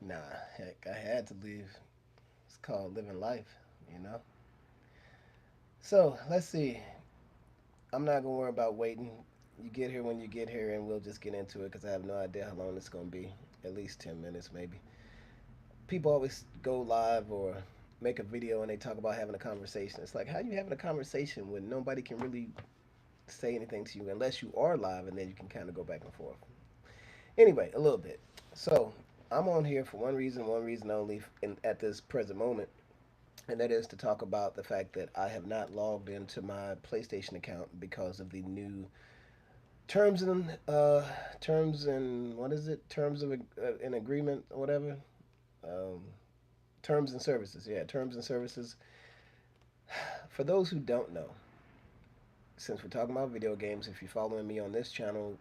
Nah, heck, I had to leave. It's called living life, you know? So, let's see. I'm not going to worry about waiting. You get here when you get here, and we'll just get into it because I have no idea how long it's going to be. At least 10 minutes, maybe. People always go live or make a video and they talk about having a conversation. It's like, how are you having a conversation when nobody can really say anything to you unless you are live and then you can kind of go back and forth? Anyway, a little bit. So, I'm on here for one reason only at this present moment, and that is to talk about the fact that I have not logged into my PlayStation account because of the new terms and what is it? Terms of an agreement or whatever. Um, terms and services. Yeah, terms and services. For those who don't know, since we're talking about video games, if you're following me on this channel,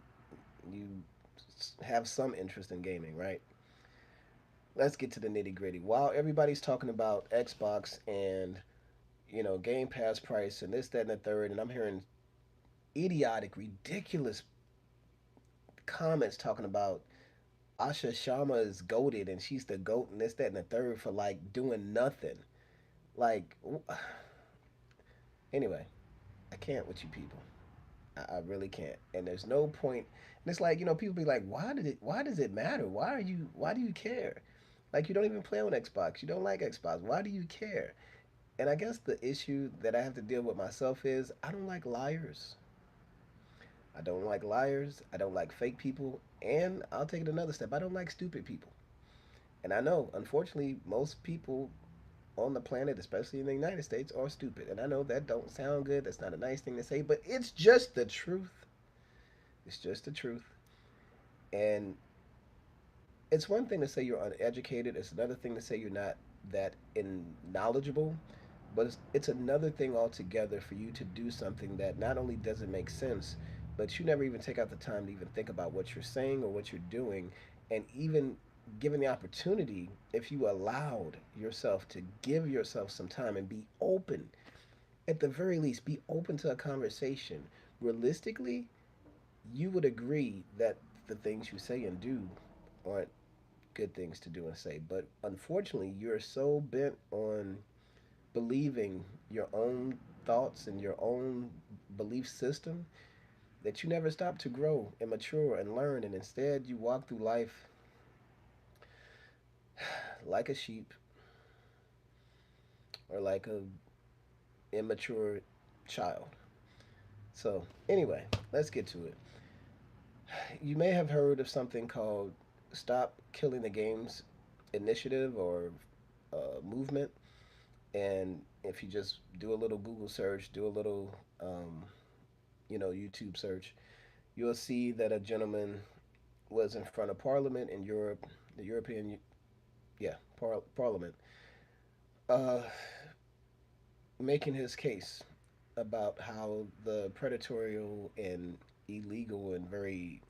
you have some interest in gaming, right? Let's get to the nitty gritty. While everybody's talking about Xbox and Game Pass price and this, that, and the third, and I'm hearing idiotic, ridiculous comments talking about Asha Sharma is goated and she's the goat and this, that, and the third for like doing nothing. Like, anyway, I can't with you people. I really can't. And there's no point. And it's like, people be like, why does it matter? Why do you care? Like, you don't even play on Xbox. You don't like Xbox. Why do you care? And I guess the issue that I have to deal with myself is I don't like liars. I don't like liars. I don't like fake people. And I'll take it another step. I don't like stupid people. And I know, unfortunately, most people on the planet, especially in the United States, are stupid. And I know that don't sound good. That's not a nice thing to say, but it's just the truth. It's just the truth. And it's one thing to say you're uneducated. It's another thing to say you're not that in knowledgeable. But it's another thing altogether for you to do something that not only doesn't make sense, but you never even take out the time to even think about what you're saying or what you're doing. And even given the opportunity, if you allowed yourself to give yourself some time and be open, at the very least, be open to a conversation. Realistically, you would agree that the things you say and do aren't good things to do and say. But unfortunately, you're so bent on believing your own thoughts and your own belief system that you never stop to grow and mature and learn. And instead, you walk through life like a sheep or like a immature child. So, anyway, let's get to it. You may have heard of something called Stop Killing the Games initiative or movement. And if you just do a little Google search, do a little, YouTube search, you'll see that a gentleman was in front of Parliament in Europe, the European, yeah, Parliament, uh, making his case about how the predatory and illegal and very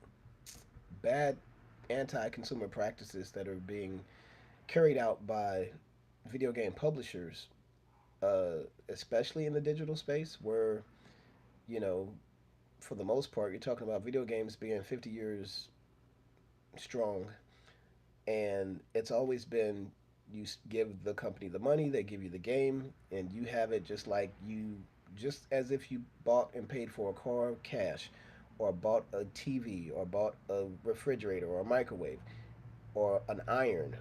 bad anti-consumer practices that are being carried out by video game publishers, especially in the digital space, where you know, for the most part, you're talking about video games being 50 years strong, and it's always been you give the company the money, they give you the game, and you have it just as if you bought and paid for a car cash, or bought a TV, or bought a refrigerator, or a microwave, or an iron.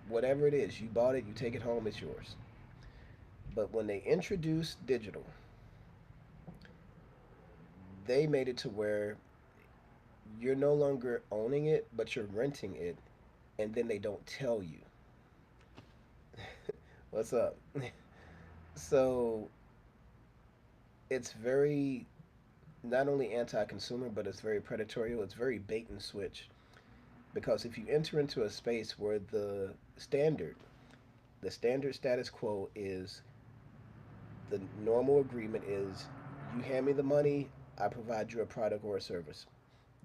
Whatever it is, you bought it, you take it home, it's yours. But when they introduced digital, they made it to where you're no longer owning it, but you're renting it, and then they don't tell you. What's up? So it's very not only anti-consumer, but it's very predatory. It's very bait and switch because if you enter into a space where the standard status quo is the normal agreement is you hand me the money, I provide you a product or a service.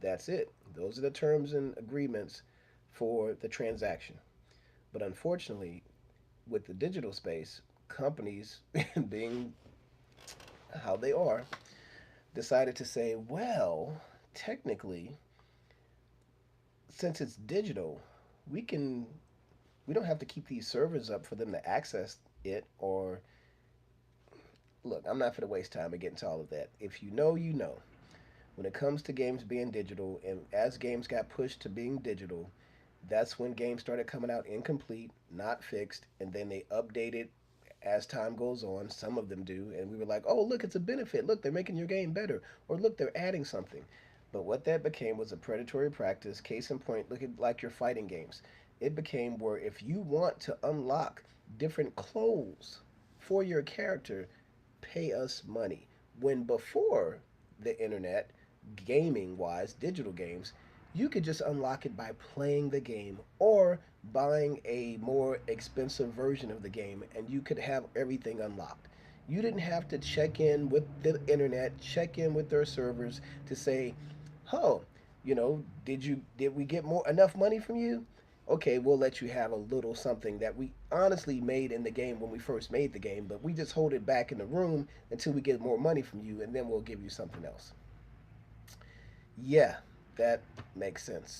That's it. Those are the terms and agreements for the transaction. But unfortunately, with the digital space, companies being how they are, decided to say, well, technically, since it's digital, we can we don't have to keep these servers up for them to access it. Or look, I'm not going to waste time and get into all of that. If you know, you know. When it comes to games being digital, and as games got pushed to being digital, that's when games started coming out incomplete, not fixed, and then they updated as time goes on. Some of them do, and we were like, oh, look, it's a benefit. Look, they're making your game better. Or look, they're adding something. But what that became was a predatory practice. Case in point, look at like your fighting games. It became where if you want to unlock different clothes for your character, pay us money. When before the internet, gaming wise, digital games, you could just unlock it by playing the game or buying a more expensive version of the game, and you could have everything unlocked. You didn't have to check in with the internet, check in with their servers to say, "Oh, did we get more enough money from you? Okay, we'll let you have a little something that we honestly made in the game when we first made the game, but we just hold it back in the room until we get more money from you, and then we'll give you something else." Yeah, that makes sense.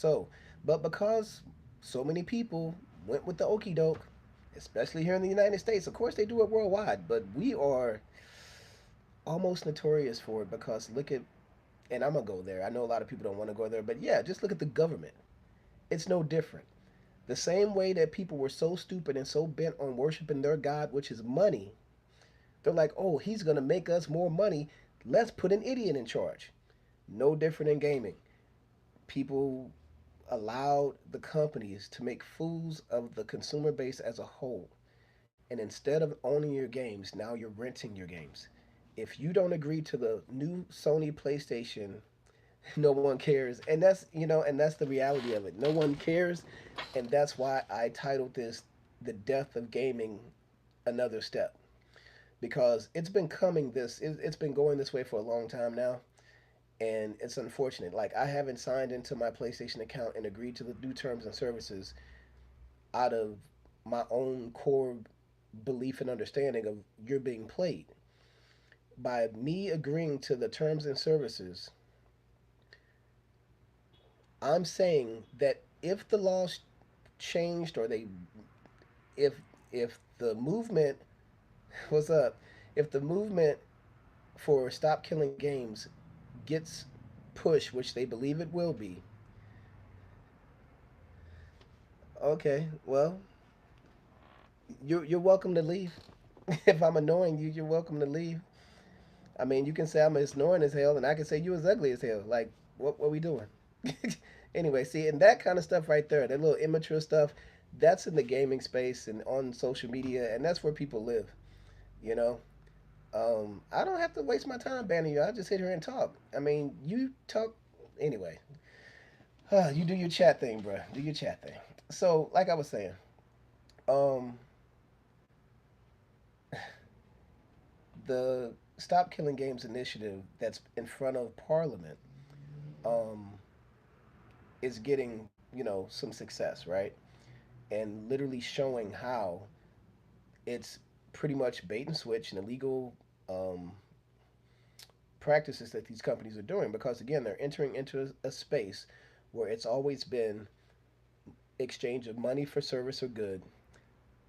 But because so many people went with the okey doke, especially here in the United States, of course they do it worldwide, but we are almost notorious for it because look at, and I'm gonna go there. I know a lot of people don't want to go there, but yeah, just look at the government. It's no different. The same way that people were so stupid and so bent on worshiping their God, which is money, they're like, oh, he's gonna make us more money. Let's put an idiot in charge. No different in gaming. People allowed the companies to make fools of the consumer base as a whole. And instead of owning your games, now you're renting your games. If you don't agree to the new Sony PlayStation, no one cares. And that's the reality of it. No one cares. And that's why I titled this The Death of Gaming Another Step. Because it's been coming it's been going this way for a long time now, and it's unfortunate. Like I haven't signed into my PlayStation account and agreed to the new terms and services out of my own core belief and understanding of you're being played. By me agreeing to the terms and services, I'm saying that if the laws changed or they if the movement what's up if the movement for stop killing games gets pushed, which they believe it will be, okay, well, you're welcome to leave. If I'm annoying you, you're welcome to leave. I mean, you can say I'm as annoying as hell, and I can say you as ugly as hell. Like, what we doing? Anyway, see, and that kind of stuff right there, that little immature stuff, that's in the gaming space and on social media, and that's where people live. You know, I don't have to waste my time banning you. I just sit here and talk. I mean, you talk anyway. You do your chat thing, bro. Do your chat thing. So, like I was saying, um, the Stop Killing Games initiative that's in front of Parliament um, is getting, some success, right? And literally showing how it's pretty much bait and switch and illegal um, practices that these companies are doing because, again, they're entering into a space where it's always been exchange of money for service or good,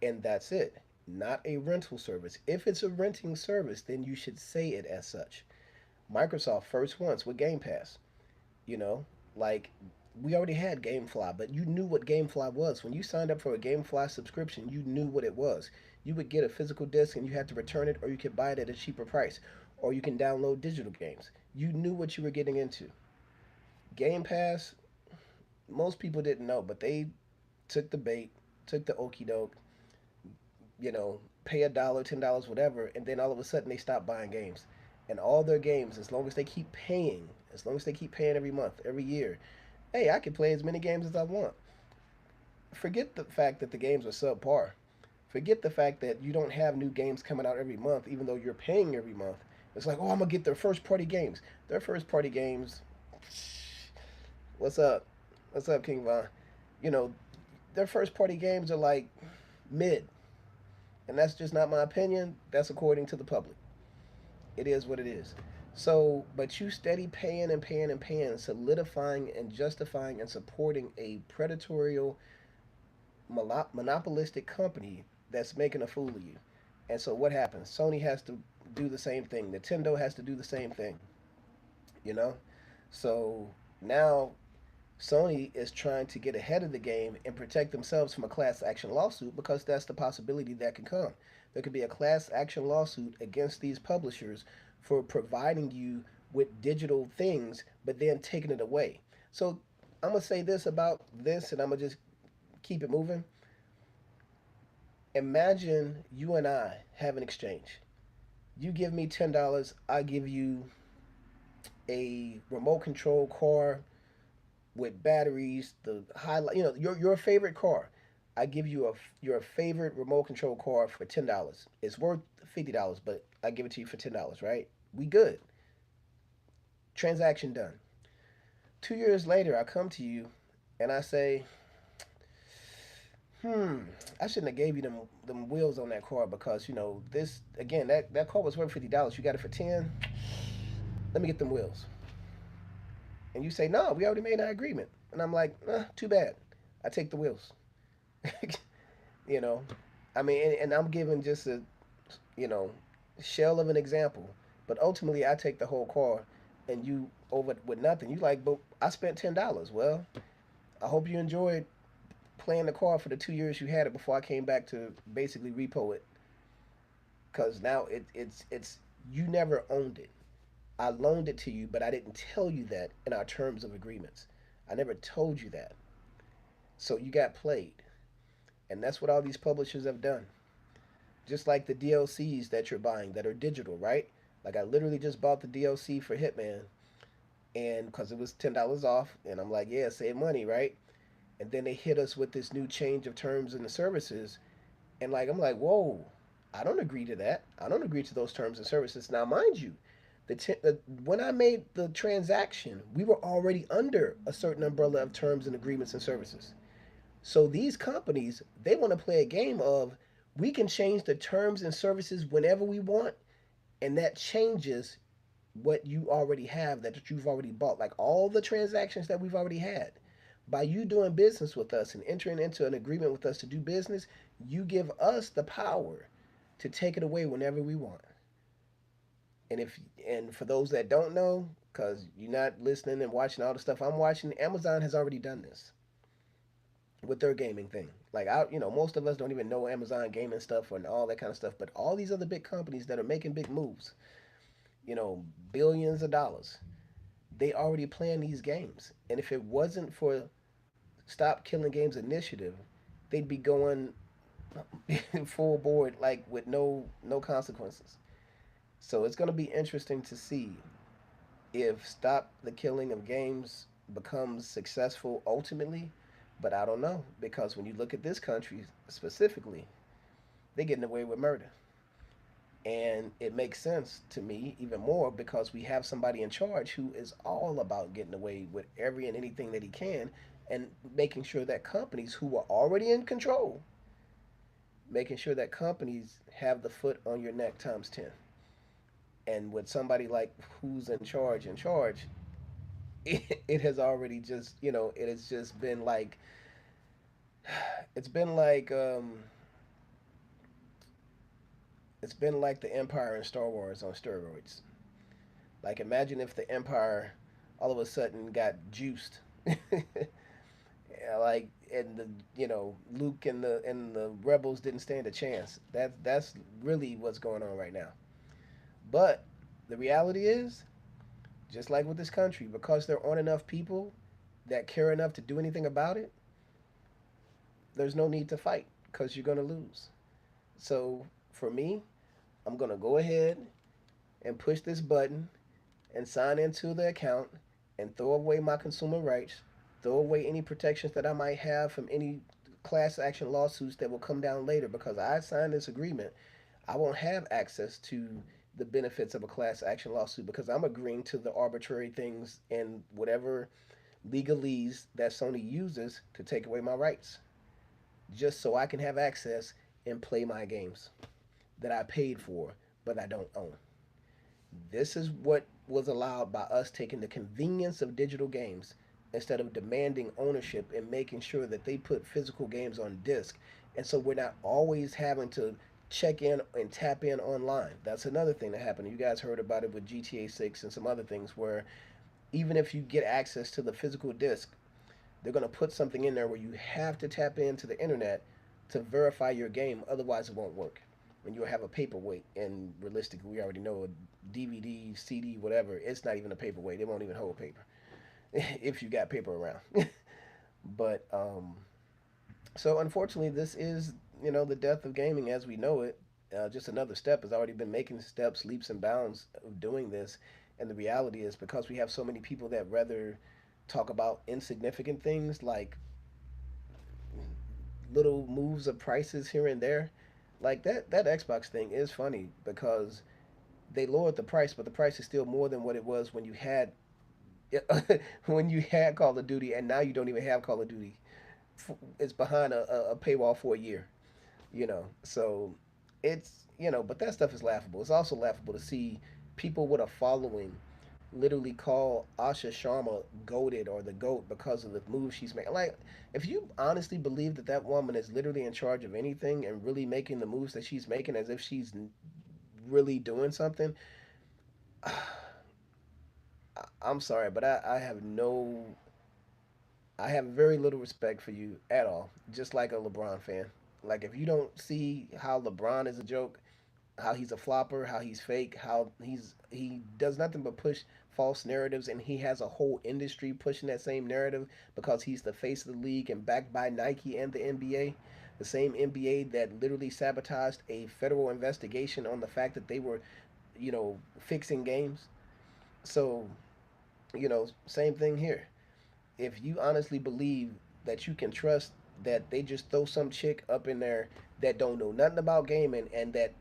and that's it. Not a rental service. If it's a renting service, then you should say it as such. Microsoft first once with Game Pass. You know, like we already had GameFly, but you knew what GameFly was. When you signed up for a GameFly subscription, you knew what it was. You would get a physical disc and you had to return it, or you could buy it at a cheaper price, or you can download digital games. You knew what you were getting into. Game Pass, most people didn't know, but they took the bait, took the okey doke, pay $1, $10, whatever, and then all of a sudden they stop buying games. And all their games, as long as they keep paying, as long as they keep paying every month, every year, hey, I can play as many games as I want. Forget the fact that the games are subpar. Forget the fact that you don't have new games coming out every month, even though you're paying every month. It's like, oh, I'm gonna get their first party games. Their first party games. What's up? What's up, King Von? You know, their first party games are like mid, and that's just not my opinion. That's according to the public. It is what it is. So, but you steady paying and paying and paying, solidifying and justifying and supporting a predatory, monopolistic company that's making a fool of you. And so what happens? Sony has to do the same thing. Nintendo has to do the same thing. You know, so now Sony is trying to get ahead of the game and protect themselves from a class action lawsuit because that's the possibility that can come. There could be a class action lawsuit against these publishers for providing you with digital things, but then taking it away. So I'm gonna say this about this, and I'm gonna just keep it moving. Imagine you and I have an exchange. You give me $10, I give you a remote control car with batteries, the highlight, your favorite car. I give you your favorite remote control car for $10. It's worth $50, but I give it to you for $10, right? We good. Transaction done. 2 years later, I come to you and I say, hmm, I shouldn't have gave you them wheels on that car because this again that car was worth $50. You got it for 10. Let me get them wheels. And you say, no, we already made an agreement. And I'm like, too bad. I take the wheels. you know, I mean, and I'm giving just a, you know, shell of an example. But ultimately, I take the whole car, and you over with nothing. You like, but I spent $10. Well, I hope you enjoyed playing the car for the 2 years you had it before I came back to basically repo it. Cause now it's you never owned it. I loaned it to you, but I didn't tell you that in our terms of agreements. I never told you that. So you got played. And that's what all these publishers have done. Just like the DLCs that you're buying that are digital, right? Like I literally just bought the DLC for Hitman and because it was $10 off and I'm like, yeah, save money, right? And then they hit us with this new change of terms and the services and like I'm like, "Whoa. I don't agree to that. I don't agree to those terms and services." Now, mind you, when I made the transaction, we were already under a certain umbrella of terms and agreements and services. So these companies, they want to play a game of we can change the terms and services whenever we want, and that changes what you already have that you've already bought. Like all the transactions that we've already had. By you doing business with us and entering into an agreement with us to do business, you give us the power to take it away whenever we want. And for those that don't know, because you're not listening and watching all the stuff I'm watching, Amazon has already done this with their gaming thing. Like most of us don't even know Amazon gaming stuff and all that kind of stuff. But all these other big companies that are making big moves, billions of dollars, they already plan these games. And if it wasn't for Stop Killing Games initiative, they'd be going full board like with no consequences. So it's going to be interesting to see if Stop the Killing of Games becomes successful ultimately. But I don't know because when you look at this country specifically, they're getting away with murder. And it makes sense to me even more because we have somebody in charge who is all about getting away with every and anything that he can and making sure that companies who are already in control, making sure that companies have the foot on your neck times 10. And with somebody like who's in charge, it has already just, it has just been like, it's been like, it's been like the Empire in Star Wars on steroids. Like imagine if the Empire all of a sudden got juiced. Yeah, like and the Luke and the rebels didn't stand a chance. That's really what's going on right now. But the reality is, just like with this country, because there aren't enough people that care enough to do anything about it, there's no need to fight because you're gonna lose. So for me, I'm gonna go ahead and push this button and sign into the account and throw away my consumer rights, throw away any protections that I might have from any class action lawsuits that will come down later because I signed this agreement. I won't have access to the benefits of a class action lawsuit because I'm agreeing to the arbitrary things and whatever legalese that Sony uses to take away my rights just so I can have access and play my games that I paid for but I don't own. This is what was allowed by us taking the convenience of digital games instead of demanding ownership and making sure that they put physical games on disc. And so we're not always having to check in and tap in online. That's another thing that happened. You guys heard about it with GTA 6 and some other things where even if you get access to the physical disc, they're going to put something in there where you have to tap into the internet to verify your game, otherwise it won't work. And you'll have a paperweight, and realistically, we already know a DVD, CD, whatever, it's not even a paperweight. It won't even hold paper if you got paper around. But so unfortunately, this is the death of gaming as we know it. Just another step has already been making steps, leaps and bounds of doing this. And the reality is because we have so many people that rather talk about insignificant things like little moves of prices here and there. Like that Xbox thing is funny because they lowered the price, but the price is still more than what it was when you had when you had Call of Duty, and now you don't even have Call of Duty. It's behind a paywall for a year, So it's but that stuff is laughable. It's also laughable to see people with a following literally call Asha Sharma goaded or the goat because of the moves she's making. Like, if you honestly believe that that woman is literally in charge of anything and really making the moves that she's making as if she's really doing something, I'm sorry, but I have very little respect for you at all. Just like a LeBron fan. Like, if you don't see how LeBron is a joke, how he's a flopper, how he's fake, how he does nothing but push false narratives, and he has a whole industry pushing that same narrative because he's the face of the league and backed by Nike and the NBA, the same NBA that literally sabotaged a federal investigation on the fact that they were, fixing games. So, same thing here. If you honestly believe that you can trust that they just throw some chick up in there that don't know nothing about gaming and that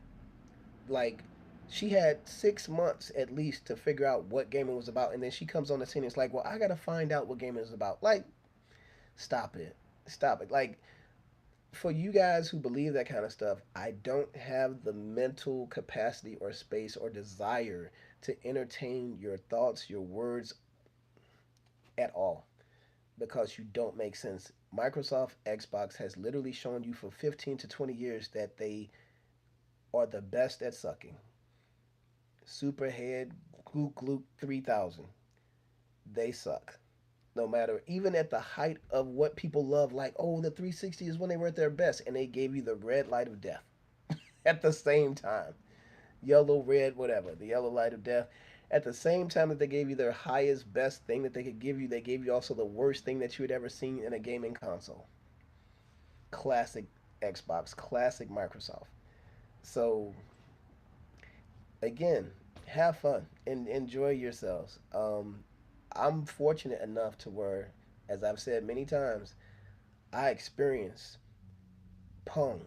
like she had 6 months at least to figure out what gaming was about, and then she comes on the scene and it's like, well, I gotta find out what gaming is about. Like, stop it. Stop it. Like, for you guys who believe that kind of stuff, I don't have the mental capacity or space or desire to entertain your thoughts, your words at all because you don't make sense. Microsoft Xbox has literally shown you for 15 to 20 years that they are the best at sucking. Superhead, Glook Glook 3000. They suck. No matter, even at the height of what people love, like, oh, the 360 is when they were at their best, and they gave you the red light of death at the same time. Yellow, red, whatever, the yellow light of death. At the same time that they gave you their highest, best thing that they could give you, they gave you also the worst thing that you had ever seen in a gaming console. Classic Xbox, classic Microsoft. So, again, have fun and enjoy yourselves. I'm fortunate enough to where, as I've said many times, I experienced Pong.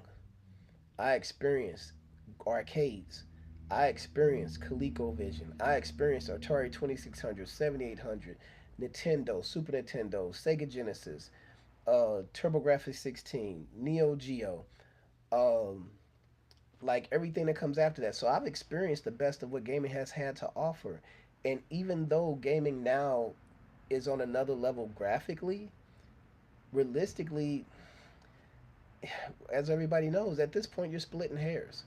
I experienced arcades. I experienced ColecoVision. I experienced Atari 2600, 7800, Nintendo, Super Nintendo, Sega Genesis, TurboGrafx 16, Neo Geo, um, like everything that comes after that. So I've experienced the best of what gaming has had to offer. And even though gaming now is on another level graphically, realistically, as everybody knows, at this point you're splitting hairs.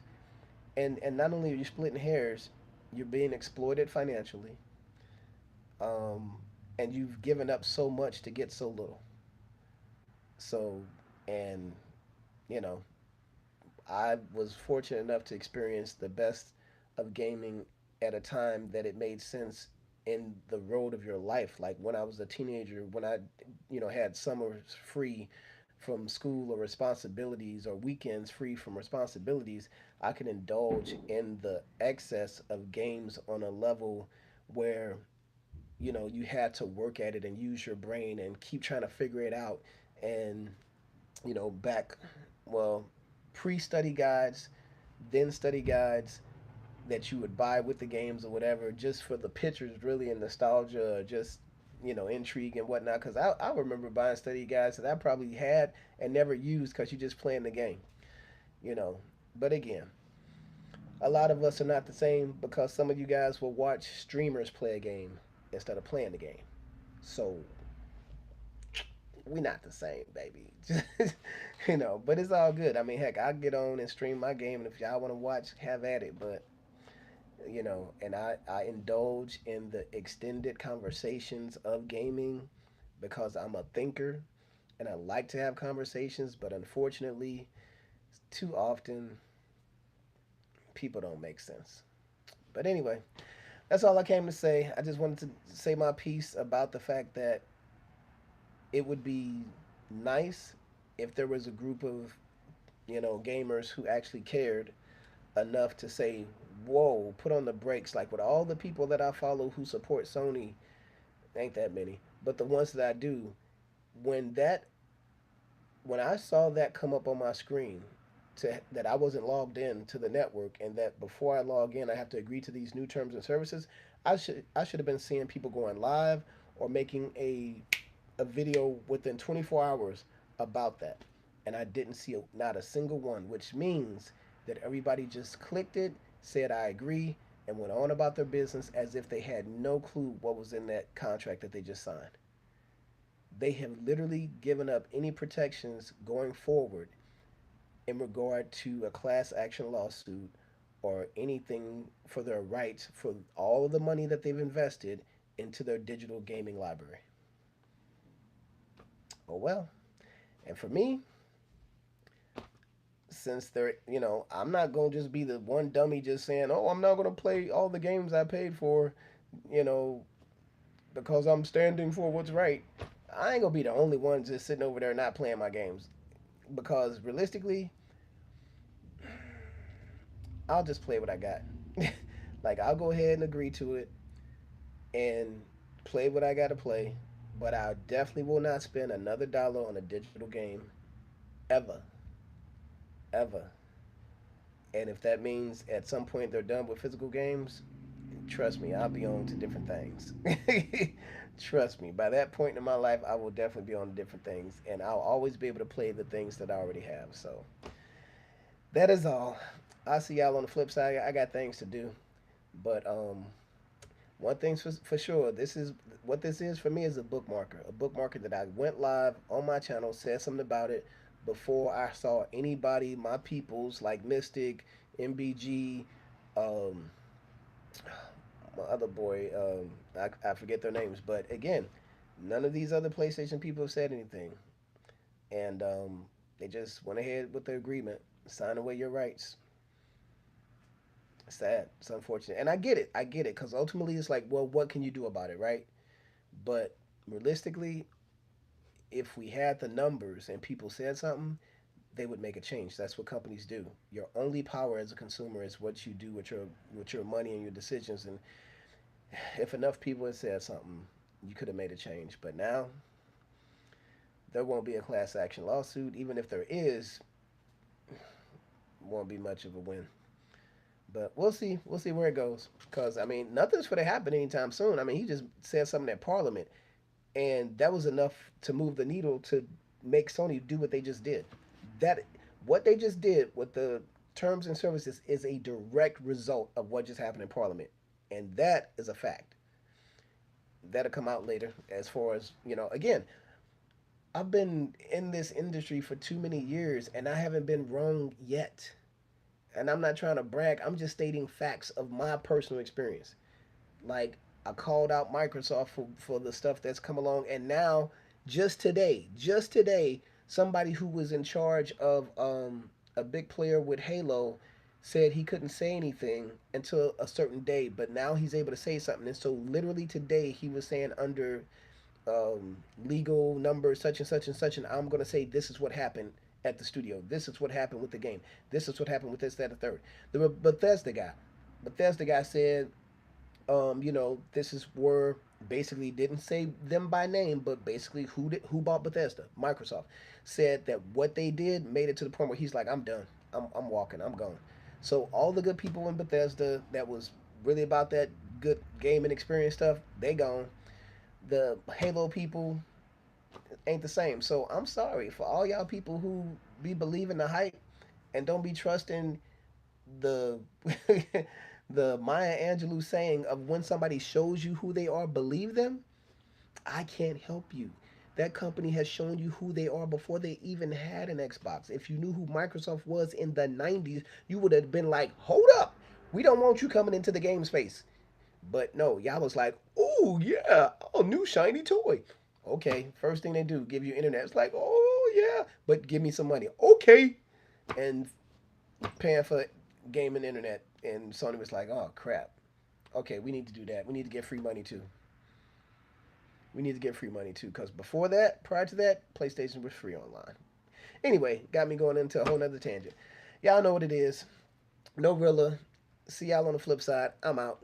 And not only are you splitting hairs, you're being exploited financially. Um, and you've given up so much to get so little. So, and you know, I was fortunate enough to experience the best of gaming at a time that it made sense in the road of your life. Like when I was a teenager, when I, had summers free from school or responsibilities or weekends free from responsibilities, I could indulge in the excess of games on a level where, you had to work at it and use your brain and keep trying to figure it out. And, back, well, pre study guides, then study guides that you would buy with the games or whatever, just for the pictures, really, and nostalgia, or just intrigue and whatnot. Because I remember buying study guides that I probably had and never used because you're just playing the game, you know. But again, A lot of us are not the same because some of you guys will watch streamers play a game instead of playing the game. So we not the same, baby. But it's all good. I mean, heck, I'll get on and stream my game, and if y'all want to watch, have at it. But and I indulge in the extended conversations of gaming because I'm a thinker and I like to have conversations, but unfortunately, too often people don't make sense. But anyway, that's all I came to say. I just wanted to say my piece about the fact that it would be nice if there was a group of, gamers who actually cared enough to say, whoa, put on the brakes. Like with all the people that I follow who support Sony, ain't that many, but the ones that I do, when that when I saw that come up on my screen, that I wasn't logged in to the network, and that before I log in I have to agree to these new terms and services, I should have been seeing people going live or making a video within 24 hours about that, and I didn't see not a single one, which means that everybody just clicked it, said I agree, and went on about their business as if they had no clue what was in that contract that they just signed. They have literally given up any protections going forward in regard to a class action lawsuit or anything for their rights for all of the money that they've invested into their digital gaming library. Oh well. And for me, since I'm not going to just be the one dummy just saying, oh, I'm not going to play all the games I paid for, you know, because I'm standing for what's right. I ain't going to be the only one just sitting over there not playing my games. Because realistically, I'll just play what I got. Like, I'll go ahead and agree to it and play what I got to play. But I definitely will not spend another dollar on a digital game ever. Ever. And if that means at some point they're done with physical games, trust me, I'll be on to different things. Trust me, by that point in my life, I will definitely be on different things, and I'll always be able to play the things that I already have. So that is all. I'll see y'all on the flip side. I got things to do, but one thing's for sure. This is for me is a bookmarker. A bookmarker that I went live on my channel, said something about it before I saw anybody, my peoples like Mystic, MBG, um, my other boy, I forget their names, but again, none of these other PlayStation people have said anything, and they just went ahead with the agreement, sign away your rights. Sad. It's unfortunate, and I get it. I get it because ultimately it's like, well, what can you do about it, right? But realistically, if we had the numbers and people said something, they would make a change. That's what companies do. Your only power as a consumer is what you do with your money and your decisions. And if enough people had said something, you could have made a change. But now there won't be a class action lawsuit. Even if there is, won't be much of a win. But we'll see. We'll see where it goes. Because I mean, nothing's going to happen anytime soon. I mean, he just said something at Parliament, and that was enough to move the needle to make Sony do what they just did. That what they just did with the terms and services is a direct result of what just happened in Parliament, and that is a fact. That'll come out later. As far as again, I've been in this industry for too many years, and I haven't been wrong yet. And I'm not trying to brag. I'm just stating facts of my personal experience. Like I called out Microsoft for the stuff that's come along, and now just today, somebody who was in charge of a big player with Halo said he couldn't say anything until a certain day, but now he's able to say something. And so literally today he was saying under legal number such and such and such, and I'm gonna say this is what happened at the studio. This is what happened with the game. This is what happened with this, that, and the third. The Bethesda guy said this is where basically didn't say them by name, but basically who bought Bethesda? Microsoft said that what they did made it to the point where he's like, I'm done. I'm walking. I'm gone. So all the good people in Bethesda that was really about that good gaming experience stuff, they gone. The Halo people ain't the same. So I'm sorry for all y'all people who be believing the hype and don't be trusting the the Maya Angelou saying of when somebody shows you who they are, believe them. I can't help you. That company has shown you who they are before they even had an Xbox. If you knew who Microsoft was in the 90s, you would have been like, hold up, we don't want you coming into the game space. But no, y'all was like, oh yeah, a new shiny toy. Okay, first thing they do, give you internet. It's like, oh yeah, but give me some money. Okay, and paying for gaming internet. And Sony was like, oh crap. Okay, we need to do that. We need to get free money too. We need to get free money too, because before that, prior to that, PlayStation was free online. Anyway, got me going into a whole nother tangent. Y'all know what it is. No Rilla. See y'all on the flip side. I'm out.